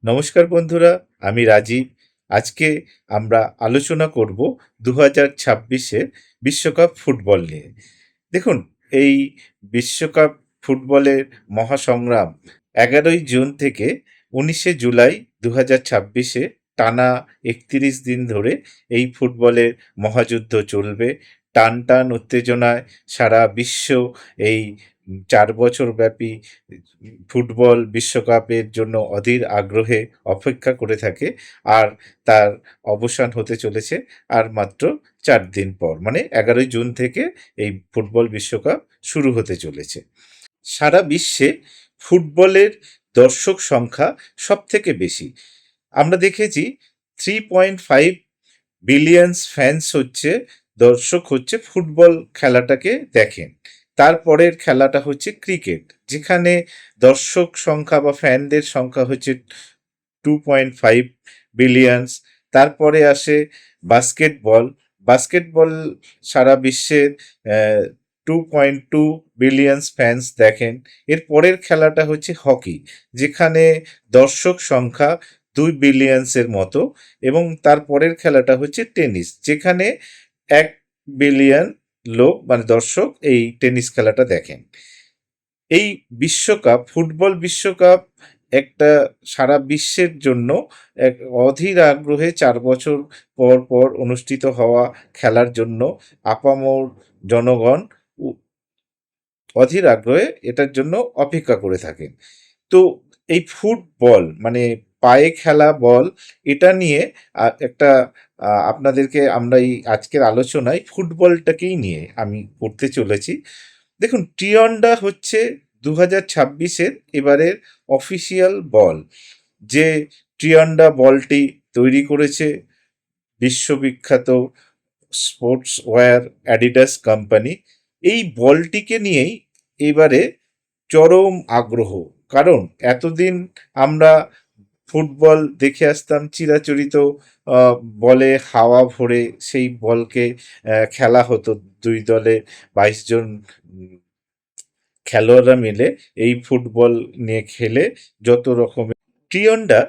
নমস্কার বন্ধুরা, আমি রাজীব। আজকে আমরা আলোচনা করব 2026-এ বিশ্বকাপ ফুটবল নিয়ে। দেখুন, এই বিশ্বকাপ ফুটবলের মহাসংগ্রাম 11ই জুন থেকে 19শে জুলাই 2026-এ টানা 31 দিন ধরে এই ফুটবলের মহাযুদ্ধ চলবে। টান টান উত্তেজনায় সারা বিশ্ব এই 4 বছর ব্যাপী ফুটবল বিশ্বকাপের জন্য অধীর আগ্রহে অপেক্ষা করে থাকে। আর তার অবসান হতে চলেছে আর মাত্র 4 দিন পর, মানে 11ই জুন থেকে এই ফুটবল বিশ্বকাপ শুরু হতে চলেছে। সারা বিশ্বে ফুটবলের দর্শক সংখ্যা সবথেকে বেশি। আমরা দেখেছি 3.5 বিলিয়নস ফ্যান্স হচ্ছে, দর্শক হচ্ছে ফুটবল খেলাটাকে দেখেন। তারপরের খেলাটা হচ্ছে ক্রিকেট, যেখানে দর্শক সংখ্যা বা ফ্যানদের সংখ্যা হচ্ছে 2.5 বিলিয়নস। তারপরে আসে বাস্কেটবল। বাস্কেটবল সারা বিশ্বের 2.2 বিলিয়নস ফ্যান্স দেখেন। এর পরের খেলাটা হচ্ছে হকি, যেখানে দর্শক সংখ্যা 2 বিলিয়ন্সের মতো। এবং তারপরের খেলাটা হচ্ছে টেনিস, যেখানে 1 বিলিয়ন লোক মানে দর্শক এই টেনিস খেলাটা দেখেন। এই বিশ্বকাপ, ফুটবল বিশ্বকাপ একটা সারা বিশ্বের জন্য এক অধীর আগ্রহে 4 বছর পর পর অনুষ্ঠিত হওয়া খেলার জন্য আপামর জনগণ অধীর আগ্রহে এটার জন্য অপেক্ষা করে থাকেন। তো এই ফুটবল মানে পায়ে খেলা বল, এটা নিয়ে একটা আপনাদেরকে আমরা এই আজকের আলোচনায় ফুটবলটাকেই নিয়ে আমি করতে চলেছি। দেখুন, টিয়ন্ডা হচ্ছে 2026-এর এবারের অফিসিয়াল বল। যে টিয়ন্ডা বলটি তৈরি করেছে বিশ্ববিখ্যাত স্পোর্টস ওয়্যার অ্যাডিডাস কোম্পানি। এই বলটিকে নিয়েই এবারে চরম আগ্রহ। কারণ এতদিন আমরা ফুটবল দেখে আসতাম চিরাচরিত বলে হাওয়া ভরে সেই বলকে খেলা হতো। 2 দলে 22 জন খেলোয়াড়রা মিলে এই ফুটবল নিয়ে খেলে যত রকমের। টিয়ন্ডা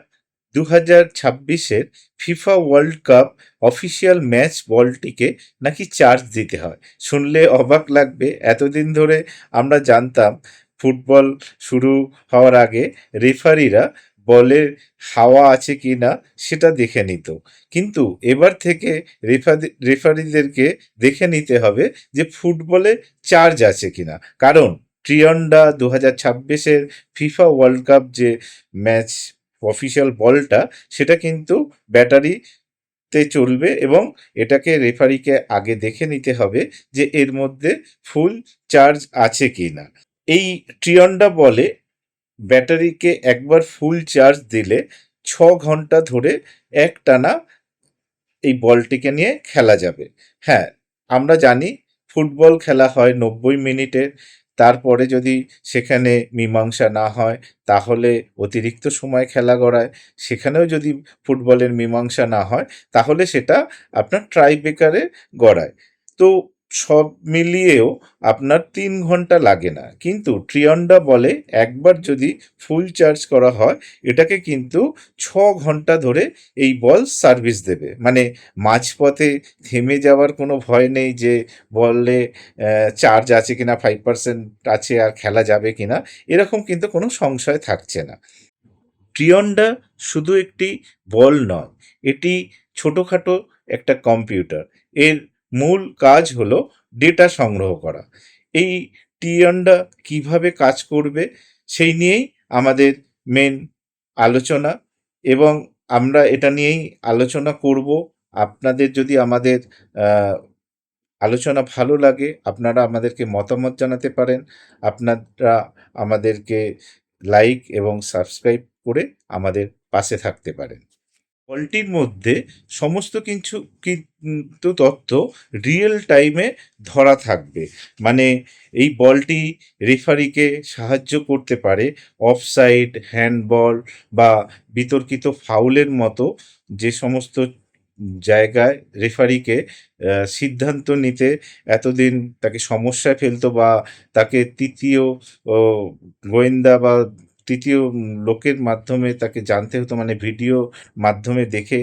2026-এর FIFA world cup official match বলটিকে নাকি চার্জ দিতে হয়। শুনলে অবাক লাগবে। এতদিন ধরে আমরা জানতাম ফুটবল শুরু হওয়ার আগে রেফারিরা বলের হাওয়া আছে কি না সেটা দেখে নিত, কিন্তু এবার থেকে রেফারিদেরকে দেখে নিতে হবে যে ফুটবলে চার্জ আছে কিনা। কারণ টিয়ন্ডা 2026-এর ফিফা ওয়ার্ল্ড কাপ যে ম্যাচ অফিসিয়াল বলটা, সেটা কিন্তু ব্যাটারিতে চলবে এবং এটাকে রেফারিকে আগে দেখে নিতে হবে যে এর মধ্যে ফুল চার্জ আছে কি না। এই টিয়ন্ডা বলে ব্যাটারিকে একবার ফুল চার্জ দিলে 6 ঘন্টা ধরে একটানা এই বলটিকে নিয়ে খেলা যাবে। হ্যাঁ, আমরা জানি ফুটবল খেলা হয় 90 মিনিটের। তারপরে যদি সেখানে মীমাংসা না হয় তাহলে অতিরিক্ত সময় খেলা গড়ায়। সেখানেও যদি ফুটবলের মীমাংসা না হয় তাহলে সেটা আপনার ট্রাই ব্রেকারে গড়ায়। তো সব মিলিয়েও আপনার 3 ঘন্টা লাগে না, কিন্তু টিয়ন্ডা বলে একবার যদি ফুল চার্জ করা হয় এটাকে কিন্তু 6 ঘন্টা ধরে এই বল সার্ভিস দেবে। মানে মাঝপথে থেমে যাওয়ার কোনো ভয় নেই যে বলে চার্জ আছে কিনা, 5% আছে আর খেলা যাবে কিনা, এরকম কিন্তু কোনো সংশয় থাকছে না। টিয়ন্ডা শুধু একটি বল নয়, এটি ছোটোখাটো একটা কম্পিউটার। এর মূল কাজ হলো ডেটা সংগ্রহ করা। এই টিয়ন্ডা কিভাবে কাজ করবে সেই নিয়েই আমাদের মেন আলোচনা, এবং আমরা এটা নিয়েই আলোচনা করব। আপনাদের যদি আমাদের আলোচনা ভালো লাগে আপনারা আমাদেরকে মতামত জানাতে পারেন। আপনারা আমাদেরকে লাইক এবং সাবস্ক্রাইব করে আমাদের পাশে থাকতে পারেন। বলটির মধ্যে সমস্ত কিন্তু তথ্য রিয়েল টাইমে ধরা থাকবে। মানে এই বলটি রেফারিকে সাহায্য করতে পারে অফসাইড, হ্যান্ডবল বা বিতর্কিত ফাউলের মতো যে সমস্ত জায়গায় রেফারিকে সিদ্ধান্ত নিতে এতদিন তাকে সমস্যায় ফেলতো বা তাকে তৃতীয় ও গোয়েন্দা বা তৃতীয় লোকের মাধ্যমে তাকে জানতে হতো, মানে ভিডিও মাধ্যমে দেখে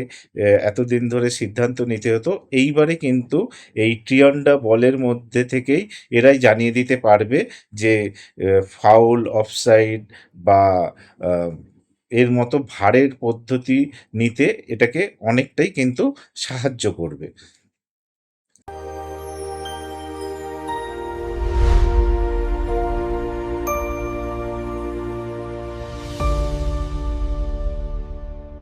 এতদিন ধরে সিদ্ধান্ত নিতে হতো। এইবারে কিন্তু এই ট্রিয়ন্ডা বলের মধ্যে থেকেই এরাই জানিয়ে দিতে পারবে যে ফাউল, অফসাইড বা আহ, এর মতো ভারের পদ্ধতি নিতে এটাকে অনেকটাই কিন্তু সাহায্য করবে।